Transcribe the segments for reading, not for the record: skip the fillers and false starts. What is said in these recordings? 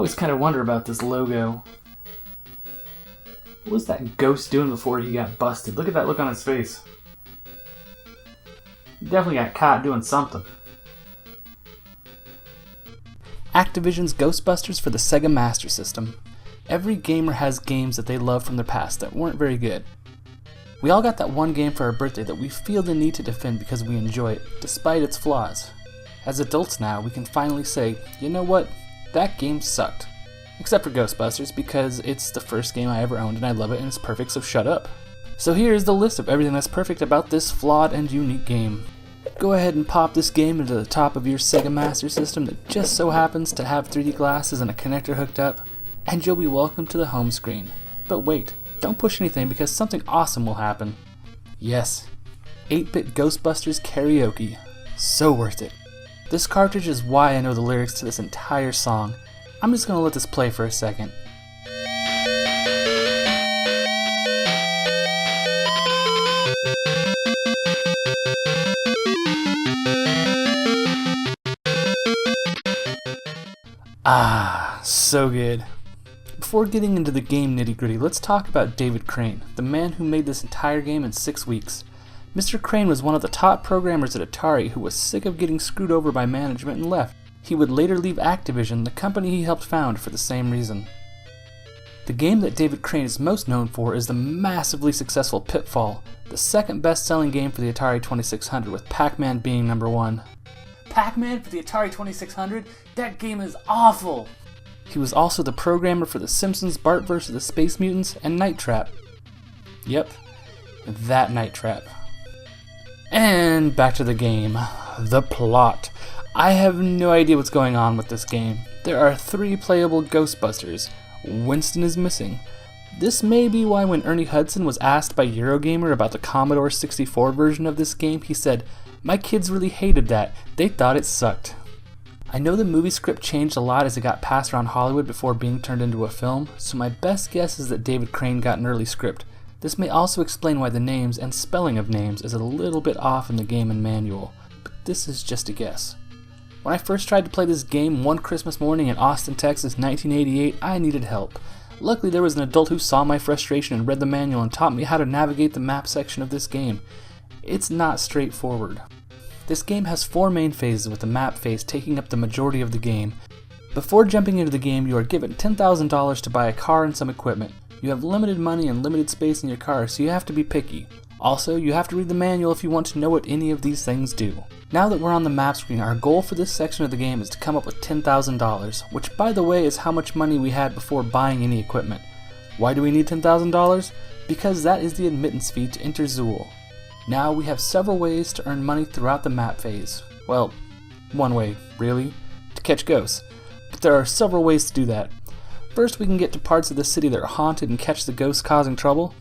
always kind of wonder about this logo. What was that ghost doing before he got busted? Look at that look on his face. He definitely got caught doing something. Activision's Ghostbusters for the Sega Master System. Every gamer has games that they love from their past that weren't very good. We all got that one game for our birthday that we feel the need to defend because we enjoy it, despite its flaws. As adults now, we can finally say, you know what, that game sucked. Except for Ghostbusters, because it's the first game I ever owned and I love it and it's perfect, so shut up. So here's the list of everything that's perfect about this flawed and unique game. Go ahead and pop this game into the top of your Sega Master System that just so happens to have 3D glasses and a connector hooked up, and you'll be welcome to the home screen. But wait, don't push anything because something awesome will happen. Yes, 8-bit Ghostbusters karaoke. So worth it. This cartridge is why I know the lyrics to this entire song. I'm just gonna let this play for a second. Ah, so good. Before getting into the game nitty-gritty, let's talk about David Crane, the man who made this entire game in 6 weeks. Mr. Crane was one of the top programmers at Atari who was sick of getting screwed over by management and left. He would later leave Activision, the company he helped found, for the same reason. The game that David Crane is most known for is the massively successful Pitfall, the second best-selling game for the Atari 2600, with Pac-Man being number 1. Pac-Man for the Atari 2600? That game is awful! He was also the programmer for The Simpsons, Bart vs. the Space Mutants, and Night Trap. Yep, that Night Trap. And back to the game. The plot. I have no idea what's going on with this game. There are 3 playable Ghostbusters. Winston is missing. This may be why when Ernie Hudson was asked by Eurogamer about the Commodore 64 version of this game, he said, "My kids really hated that. They thought it sucked." I know the movie script changed a lot as it got passed around Hollywood before being turned into a film, so my best guess is that David Crane got an early script. This may also explain why the names and spelling of names is a little bit off in the game and manual, but this is just a guess. When I first tried to play this game one Christmas morning in Austin, Texas, 1988, I needed help. Luckily there was an adult who saw my frustration and read the manual and taught me how to navigate the map section of this game. It's not straightforward. This game has 4 main phases, with the map phase taking up the majority of the game. Before jumping into the game, you are given $10,000 to buy a car and some equipment. You have limited money and limited space in your car, so you have to be picky. Also, you have to read the manual if you want to know what any of these things do. Now that we're on the map screen, our goal for this section of the game is to come up with $10,000, which by the way is how much money we had before buying any equipment. Why do we need $10,000? Because that is the admittance fee to enter Zool. Now we have several ways to earn money throughout the map phase. Well, one way, really, to catch ghosts. But there are several ways to do that. First, we can get to parts of the city that are haunted and catch the ghosts causing trouble.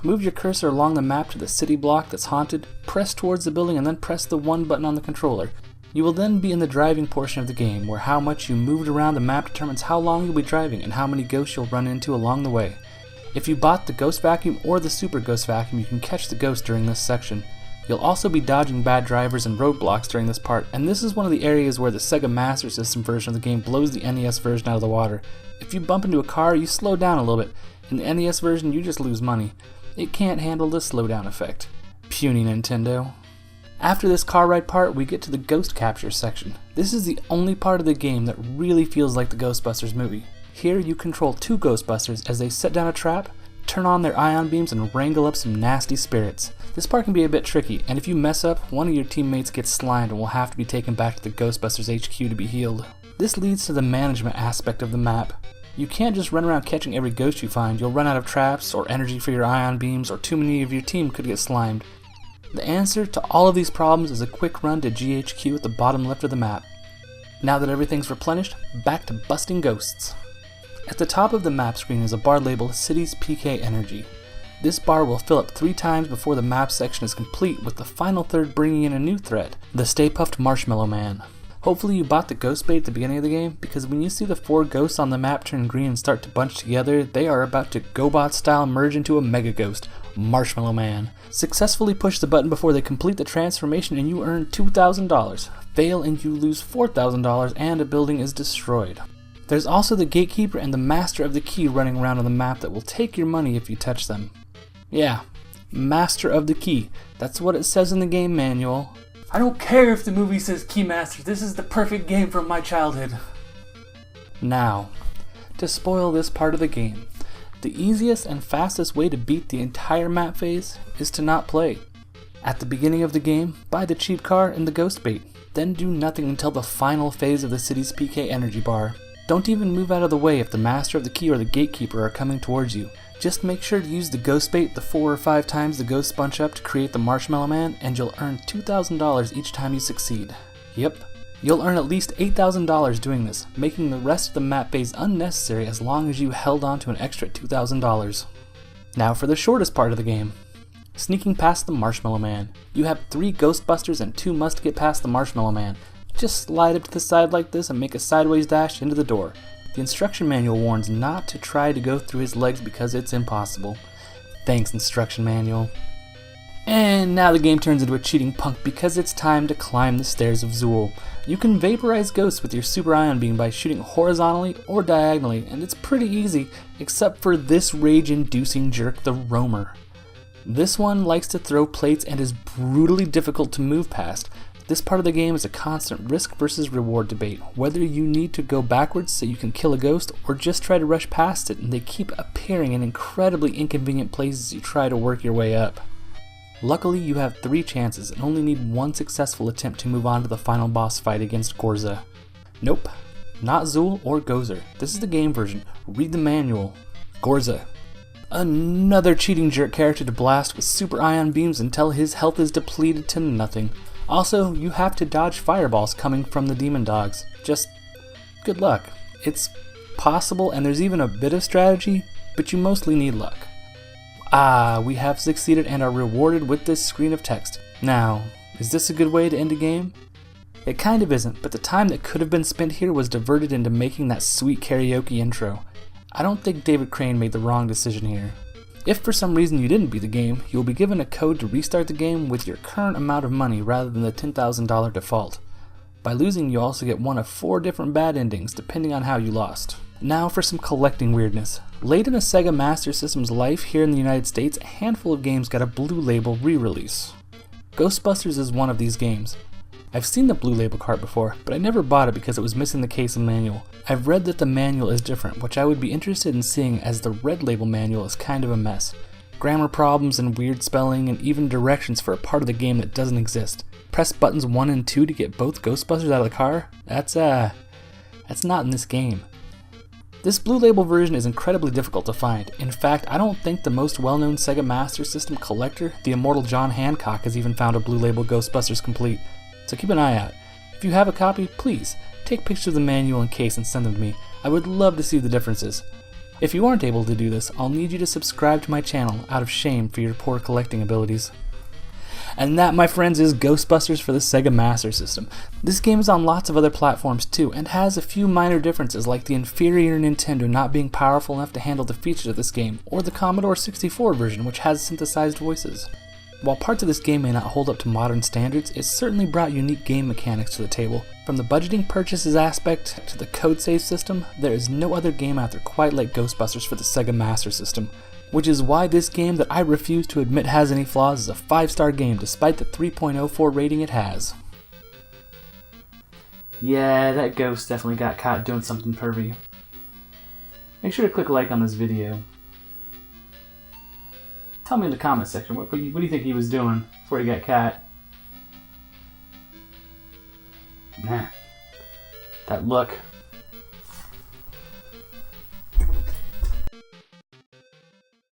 Move your cursor along the map to the city block that's haunted, press towards the building, and then press the 1 button on the controller. You will then be in the driving portion of the game, where how much you moved around the map determines how long you'll be driving and how many ghosts you'll run into along the way. If you bought the Ghost Vacuum or the Super Ghost Vacuum, you can catch the ghost during this section. You'll also be dodging bad drivers and roadblocks during this part, and this is one of the areas where the Sega Master System version of the game blows the NES version out of the water. If you bump into a car, you slow down a little bit. In the NES version, you just lose money. It can't handle the slowdown effect. Puny Nintendo. After this car ride part, we get to the Ghost Capture section. This is the only part of the game that really feels like the Ghostbusters movie. Here you control 2 Ghostbusters as they set down a trap, turn on their ion beams, and wrangle up some nasty spirits. This part can be a bit tricky, and if you mess up, one of your teammates gets slimed and will have to be taken back to the Ghostbusters HQ to be healed. This leads to the management aspect of the map. You can't just run around catching every ghost you find. You'll run out of traps, or energy for your ion beams, or too many of your team could get slimed. The answer to all of these problems is a quick run to GHQ at the bottom left of the map. Now that everything's replenished, back to busting ghosts. At the top of the map screen is a bar labeled City's PK Energy. This bar will fill up 3 times before the map section is complete, with the final third bringing in a new threat, the Stay Puft Marshmallow Man. Hopefully you bought the ghost bait at the beginning of the game, because when you see the 4 ghosts on the map turn green and start to bunch together, they are about to GoBot style merge into a mega ghost, Marshmallow Man. Successfully push the button before they complete the transformation and you earn $2,000. Fail and you lose $4,000 and a building is destroyed. There's also the gatekeeper and the master of the key running around on the map that will take your money if you touch them. Yeah, master of the key. That's what it says in the game manual. I don't care if the movie says Keymaster, this is the perfect game from my childhood. Now, to spoil this part of the game, the easiest and fastest way to beat the entire map phase is to not play. At the beginning of the game, buy the cheap car and the ghost bait, then do nothing until the final phase of the city's PK energy bar. Don't even move out of the way if the master of the key or the gatekeeper are coming towards you. Just make sure to use the ghost bait the 4 or 5 times the ghosts bunch up to create the Marshmallow Man, and you'll earn $2,000 each time you succeed. Yep, you'll earn at least $8,000 doing this, making the rest of the map phase unnecessary as long as you held on to an extra $2,000. Now for the shortest part of the game. Sneaking past the Marshmallow Man. You have 3 Ghostbusters and 2 must get past the Marshmallow Man. Just slide up to the side like this and make a sideways dash into the door. The instruction manual warns not to try to go through his legs because it's impossible. Thanks, instruction manual. And now the game turns into a cheating punk because it's time to climb the stairs of Zool. You can vaporize ghosts with your super ion beam by shooting horizontally or diagonally, and it's pretty easy, except for this rage-inducing jerk, the Roamer. This one likes to throw plates and is brutally difficult to move past. This part of the game is a constant risk versus reward debate, whether you need to go backwards so you can kill a ghost or just try to rush past it, and they keep appearing in incredibly inconvenient places as you try to work your way up. Luckily, you have 3 chances and only need 1 successful attempt to move on to the final boss fight against Gorza. Nope, not Zool or Gozer. This is the game version. Read the manual. Gorza. Another cheating jerk character to blast with super ion beams until his health is depleted to nothing. Also, you have to dodge fireballs coming from the demon dogs. Just good luck. It's possible and there's even a bit of strategy, but you mostly need luck. We have succeeded and are rewarded with this screen of text. Now, is this a good way to end a game? It kind of isn't, but the time that could have been spent here was diverted into making that sweet karaoke intro. I don't think David Crane made the wrong decision here. If for some reason you didn't beat the game, you will be given a code to restart the game with your current amount of money rather than the $10,000 default. By losing, you also get one of 4 different bad endings depending on how you lost. Now for some collecting weirdness. Late in the Sega Master System's life here in the United States, a handful of games got a Blue Label re-release. Ghostbusters is one of these games. I've seen the Blue Label cart before, but I never bought it because it was missing the case and manual. I've read that the manual is different, which I would be interested in seeing as the Red Label manual is kind of a mess. Grammar problems and weird spelling and even directions for a part of the game that doesn't exist. Press buttons 1 and 2 to get both Ghostbusters out of the car? That's not in this game. This Blue Label version is incredibly difficult to find. In fact, I don't think the most well-known Sega Master System collector, the immortal John Hancock, has even found a Blue Label Ghostbusters complete. So keep an eye out. If you have a copy, please take pictures of the manual and case and send them to me. I would love to see the differences. If you aren't able to do this, I'll need you to subscribe to my channel out of shame for your poor collecting abilities. And that, my friends, is Ghostbusters for the Sega Master System. This game is on lots of other platforms too, and has a few minor differences like the inferior Nintendo not being powerful enough to handle the features of this game, or the Commodore 64 version which has synthesized voices. While parts of this game may not hold up to modern standards, it certainly brought unique game mechanics to the table. From the budgeting purchases aspect to the code save system, there is no other game out there quite like Ghostbusters for the Sega Master System, which is why this game that I refuse to admit has any flaws is a 5-star game despite the 3.04 rating it has. Yeah, that ghost definitely got caught doing something pervy. Make sure to click like on this video. Tell me in the comment section, what do you think he was doing before he got caught? Nah. That look.